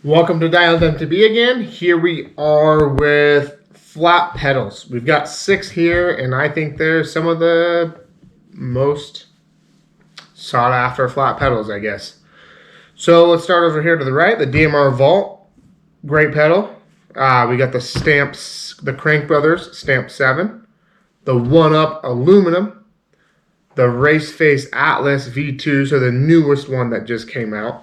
Welcome to Dialed MTB again. Here we are with flat pedals. We've got 6 here, and I think they're some of the most sought after flat pedals, I guess. So let's start over here to the right, the DMR Vault. Great pedal. We got the Stamps, the Crank Brothers Stamp 7, the 1UP Aluminum, the Race Face Atlas V2, so the newest one that just came out,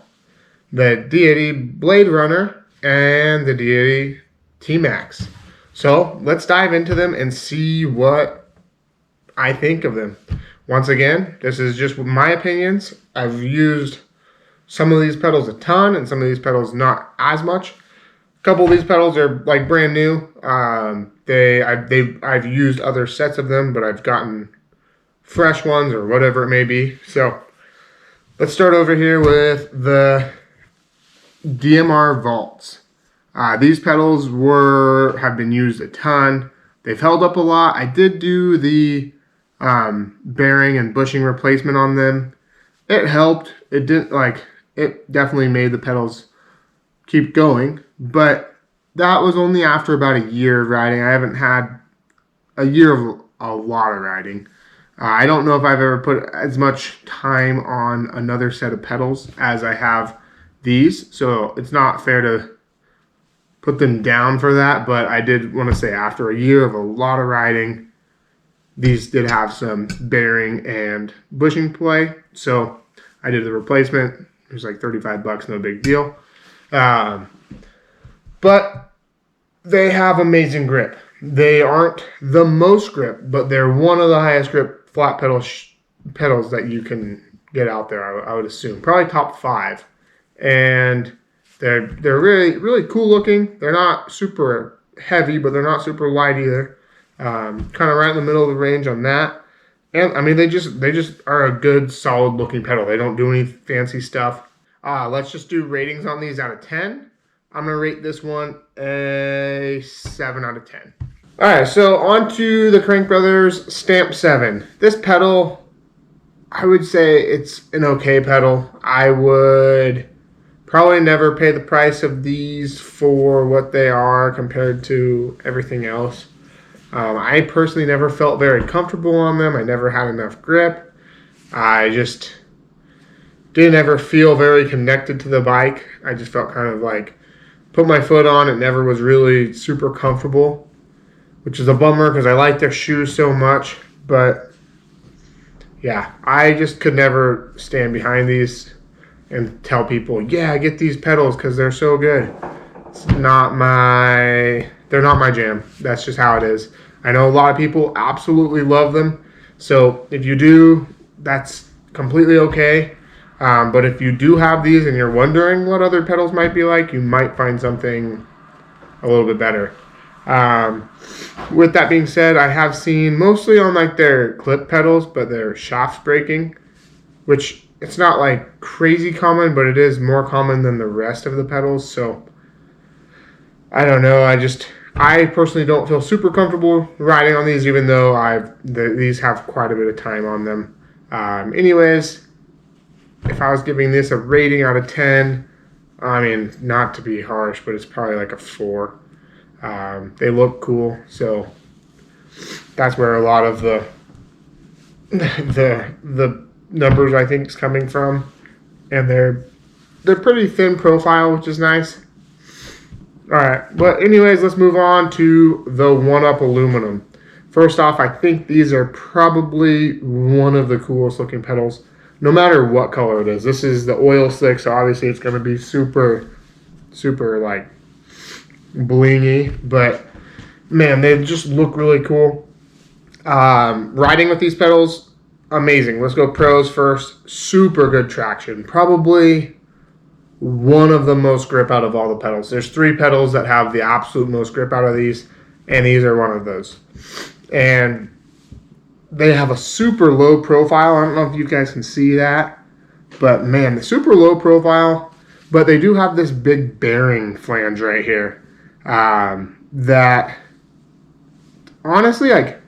the Deity Blade Runner, and the Deity T-Max. So let's dive into them and see what I think of them. Once again, this is just my opinions. I've used some of these pedals a ton and some of these pedals not as much. A couple of these pedals are like brand new. I've used other sets of them, but I've gotten fresh ones or whatever it may be. So let's start over here with the DMR Vaults. These pedals have been used a ton. They've held up a lot. I did do the bearing and bushing replacement on them. It helped. It definitely made the pedals keep going, but that was only after about a year of riding. I haven't had a year of a lot of riding. I don't know if I've ever put as much time on another set of pedals as I have these, so it's not fair to put them down for that, but I did want to say after a year of a lot of riding, these did have some bearing and bushing play, so I did the replacement. It was like $35, no big deal. But they have amazing grip. They aren't the most grip, but they're one of the highest grip flat pedals that you can get out there, I would assume. Probably top 5. And they're really, really cool looking. They're not super heavy, but they're not super light either. Kind of right in the middle of the range on that. And I mean, they just are a good, solid looking pedal. They don't do any fancy stuff. Let's just do ratings on these out of 10. I'm gonna rate this one a 7 out of 10. All right, so on to the Crank Brothers Stamp 7. This pedal, I would say it's an okay pedal. I would probably never pay the price of these for what they are compared to everything else. I personally never felt very comfortable on them. I never had enough grip. I just didn't ever feel very connected to the bike. I just felt kind of like put my foot on. It never was really super comfortable, which is a bummer because I like their shoes so much. But yeah, I just could never stand behind these and tell people, yeah, get these pedals because they're so good. They're not my jam. That's just how it is. I know a lot of people absolutely love them. So if you do, that's completely okay. But if you do have these and you're wondering what other pedals might be like, you might find something a little bit better. With that being said, I have seen mostly on like their clip pedals, but their shafts breaking, which it's not like crazy common, but it is more common than the rest of the pedals. So I don't know. I personally don't feel super comfortable riding on these, even though these have quite a bit of time on them. Anyways, if I was giving this a rating out of 10, I mean, not to be harsh, but it's probably like a 4. They look cool, so that's where a lot of the numbers I think is coming from, and they're pretty thin profile, which is nice. All right, but anyways, let's move on to the 1UP Aluminum. First off, I think these are probably one of the coolest looking pedals, no matter what color it is. This is the oil slick, so obviously it's going to be super, super like blingy, but man, they just look really cool. Riding with these pedals, amazing. Let's go pros first. Super good traction. Probably one of the most grip out of all the pedals. There's 3 pedals that have the absolute most grip out of these, and these are one of those. And they have a super low profile. I don't know if you guys can see that, but man, the super low profile, but they do have this big bearing flange right here that honestly, like,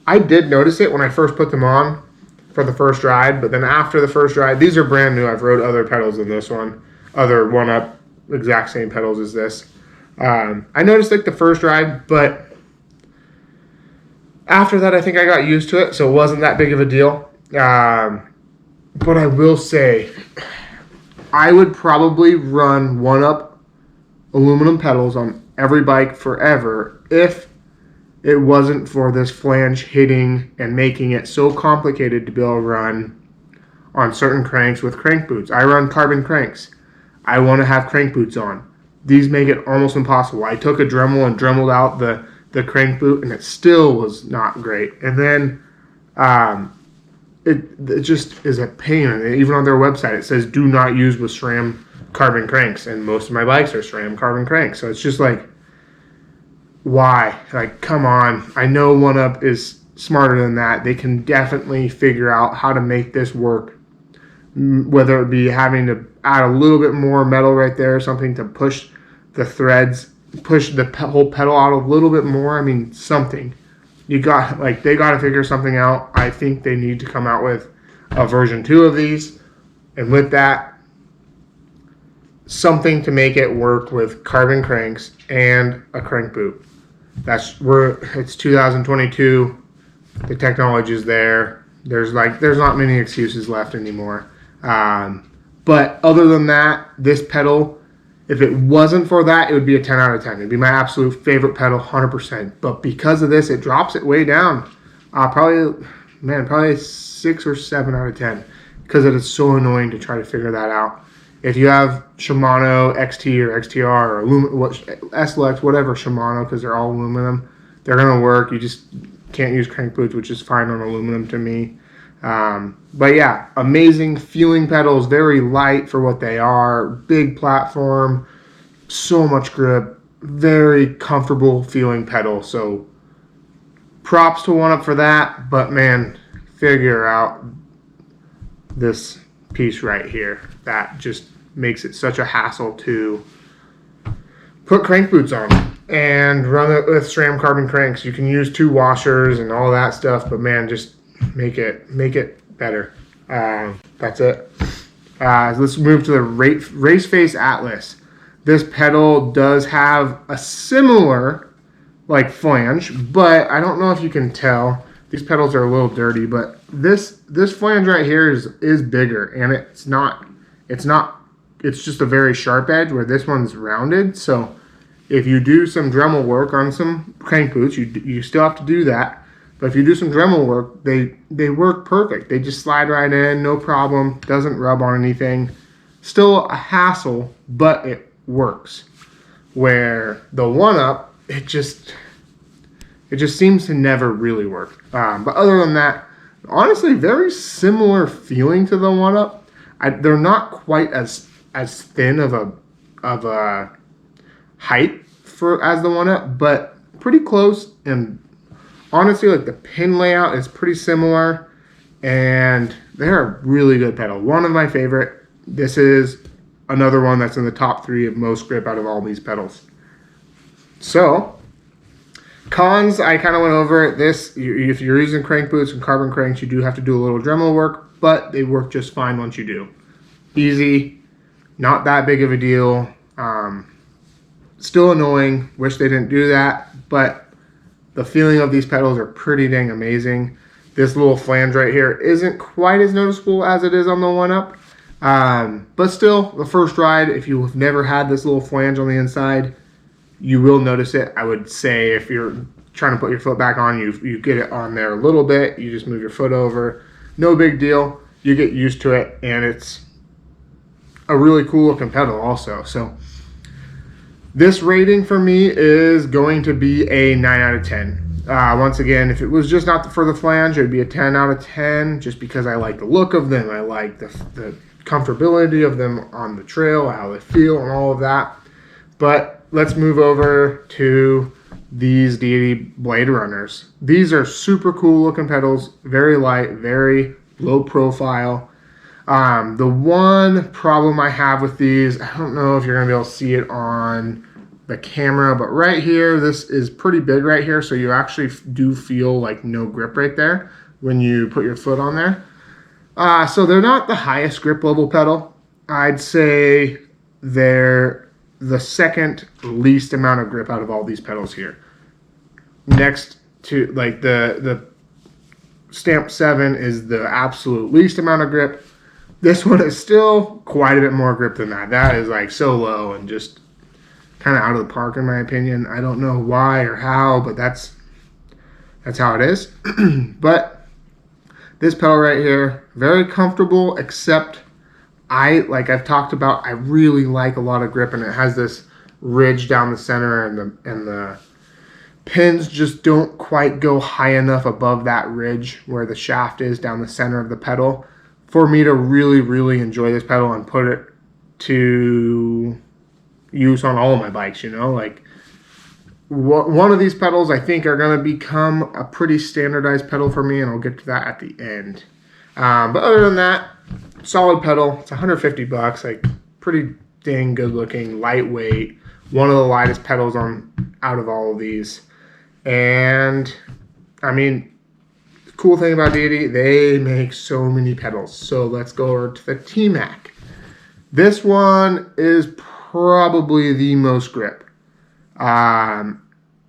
I did notice it when I first put them on for the first ride, but then after the first ride, these are brand new. I've rode other pedals than this one, other 1UP exact same pedals as this. I noticed like the first ride, but after that, I think I got used to it, so it wasn't that big of a deal. But I will say, I would probably run one-up aluminum pedals on every bike forever if it wasn't for this flange hitting and making it so complicated to be able to run on certain cranks with crank boots. I run carbon cranks. I want to have crank boots on. These make it almost impossible. I took a Dremel and dremeled out the crank boot, and it still was not great. And then it just is a pain. And even on their website, it says do not use with SRAM carbon cranks, and most of my bikes are SRAM carbon cranks. So it's just like, why? Like, come on. I know One-Up is smarter than that. They can definitely figure out how to make this work, whether it be having to add a little bit more metal right there, something to push the threads, push the whole pedal out a little bit more. I mean, something. They got to figure something out. I think they need to come out with a version 2 of these, and with that, something to make it work with carbon cranks and a crank boot. It's 2022. The technology is there. There's not many excuses left anymore. But other than that, this pedal, if it wasn't for that, it would be a 10 out of 10. It'd be my absolute favorite pedal, 100%. But because of this, it drops it way down. Probably 6 or 7 out of 10, because it is so annoying to try to figure that out. If you have Shimano XT or XTR or SLX, whatever Shimano, because they're all aluminum, they're going to work. You just can't use crank boots, which is fine on aluminum to me. But yeah, amazing feeling pedals, very light for what they are, big platform, so much grip, very comfortable feeling pedal. So props to One-Up for that, but man, figure out this piece right here. That just makes it such a hassle to put crank boots on and run it with SRAM carbon cranks. You can use 2 washers and all that stuff, but man, just make it better. That's it. Let's move to the Raceface Atlas. This pedal does have a similar like flange, but I don't know if you can tell. These pedals are a little dirty, but this flange right here is bigger, and it's just a very sharp edge, where this one's rounded. So if you do some Dremel work on some crank boots, you still have to do that. But if you do some Dremel work, they work perfect. They just slide right in, no problem. Doesn't rub on anything. Still a hassle, but it works. Where the One-Up, it just seems to never really work. But other than that, honestly, very similar feeling to the One-Up. They're not quite as thin of a height as the One-Up, but pretty close. And honestly, like, the pin layout is pretty similar, and they're a really good pedal. One of my favorite. This is another one that's in the top 3 of most grip out of all these pedals. So cons, I kind of went over this. If you're using crank boots and carbon cranks, you do have to do a little Dremel work, but they work just fine once you do. Easy, not that big of a deal. Still annoying, wish they didn't do that, but the feeling of these pedals are pretty dang amazing. This little flange right here isn't quite as noticeable as it is on the One-Up, but still, the first ride, if you have never had this little flange on the inside, you will notice it. I would say if you're trying to put your foot back on, you get it on there a little bit, you just move your foot over, no big deal. You get used to it, and it's a really cool looking pedal also. So this rating for me is going to be a 9 out of 10. Once again, if it was just not for the flange, it would be a 10 out of 10, just because I like the look of them. I like the comfortability of them on the trail, how they feel, and all of that. But let's move over to these Deity Blade Runners. These are super cool looking pedals, very light, very low profile. The one problem I have with these, I don't know if you're going to be able to see it on the camera, but right here, this is pretty big right here, so you actually do feel like no grip right there when you put your foot on there. So they're not the highest grip level pedal. I'd say they're the second least amount of grip out of all these pedals here. Next to like the Stamp 7 is the absolute least amount of grip. This one is still quite a bit more grip than that. That is like so low and just kind of out of the park in my opinion. I don't know why or how, but that's how it is. But this pedal right here, very comfortable, except like I've talked about, I really like a lot of grip, and it has this ridge down the center, and the pins just don't quite go high enough above that ridge where the shaft is down the center of the pedal for me to really, really enjoy this pedal and put it to use on all of my bikes, like one of these pedals I think are going to become a pretty standardized pedal for me, and I'll get to that at the end. But other than that, solid pedal. It's $150, like pretty dang good looking, lightweight, one of the lightest pedals out of all of these. And I mean, the cool thing about Deity, they make so many pedals. So let's go over to the T-Mac. This one is probably the most grip.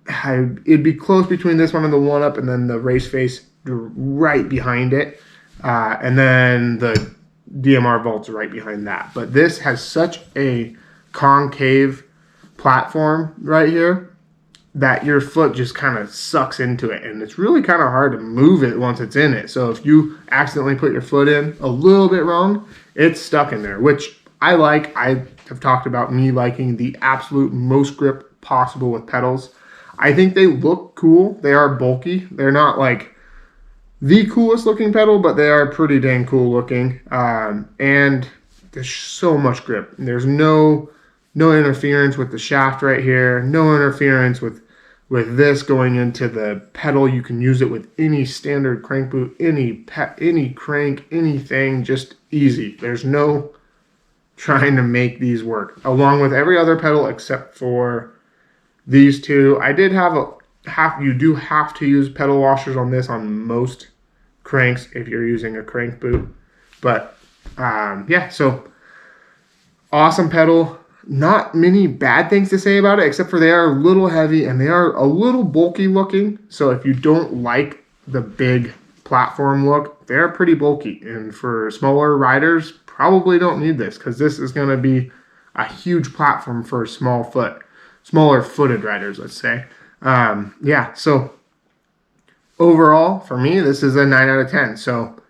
It'd be close between this one and the One Up, and then the Race Face right behind it, and then the DMR Volt's right behind that. But this has such a concave platform right here that your foot just kind of sucks into it, and it's really kind of hard to move it once it's in it. So if you accidentally put your foot in a little bit wrong, it's stuck in there, which I like. I have talked about me liking the absolute most grip possible with pedals. I think they look cool. They are bulky. They're not like the coolest looking pedal, but they are pretty dang cool looking. And there's so much grip. There's no interference with the shaft right here. No interference with this going into the pedal. You can use it with any standard crank boot, any crank, anything, just easy. There's no trying to make these work. Along with every other pedal except for these two. I did you do have to use pedal washers on this on most cranks if you're using a crank boot. But yeah, so awesome pedal. Not many bad things to say about it, except for they are a little heavy and they are a little bulky looking. So if you don't like the big platform look, they're pretty bulky. And for smaller riders, probably don't need this, because this is going to be a huge platform for smaller footed riders, let's say. Yeah, so overall, for me, this is a 9 out of 10. So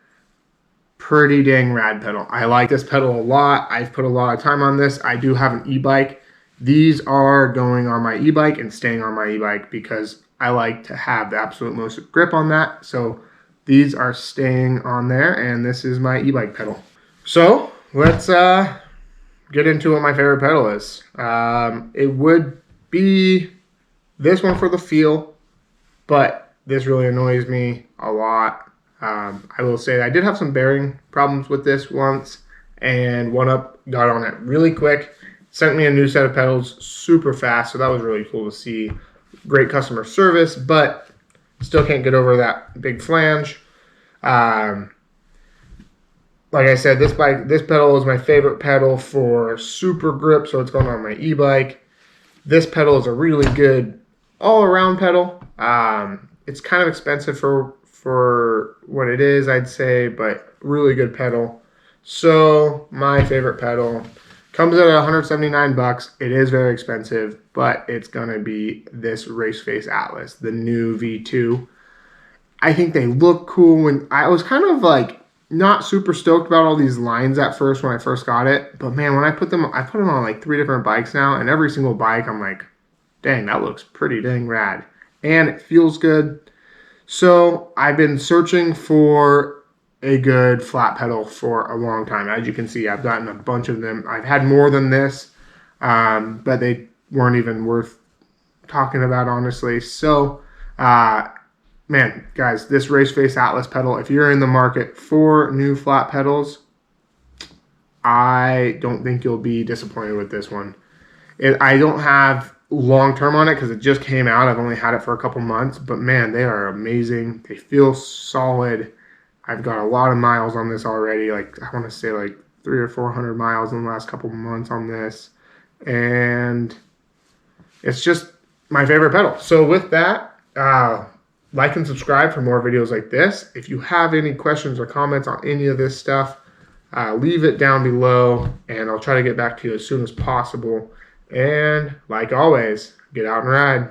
pretty dang rad pedal. I like this pedal a lot. I've put a lot of time on this. I do have an e-bike. These are going on my e-bike and staying on my e-bike because I like to have the absolute most grip on that. So these are staying on there, and this is my e-bike pedal. So let's get into what my favorite pedal is. It would be this one for the feel, but this really annoys me a lot. I will say I did have some bearing problems with this once, and One Up got on it really quick, sent me a new set of pedals super fast, so that was really cool to see. Great customer service, but still can't get over that big flange. Like I said, this pedal is my favorite pedal for super grip, so it's going on my e-bike. This pedal is a really good all-around pedal. It's kind of expensive for what it is, I'd say, but really good pedal. So my favorite pedal comes at $179. It is very expensive, but it's gonna be this Race Face Atlas, the new V2. I think they look cool, and I was kind of like not super stoked about all these lines at first when I first got it, but man, when I put them on like 3 different bikes now, and every single bike I'm like, dang, that looks pretty dang rad, and it feels good. So I've been searching for a good flat pedal for a long time. As you can see, I've gotten a bunch of them. I've had more than this, but they weren't even worth talking about, honestly. So, man, guys, this Race Face Atlas pedal, if you're in the market for new flat pedals, I don't think you'll be disappointed with this one. I don't have long term on it because it just came out. I've only had it for a couple months, but man, they are amazing. They feel solid. I've got a lot of miles on this already. Like, I want to say like 300 or 400 miles in the last couple months on this. and it's just my favorite pedal. So with that, like and subscribe for more videos like this. If you have any questions or comments on any of this stuff, leave it down below, and I'll try to get back to you as soon as possible. And like always, get out and ride.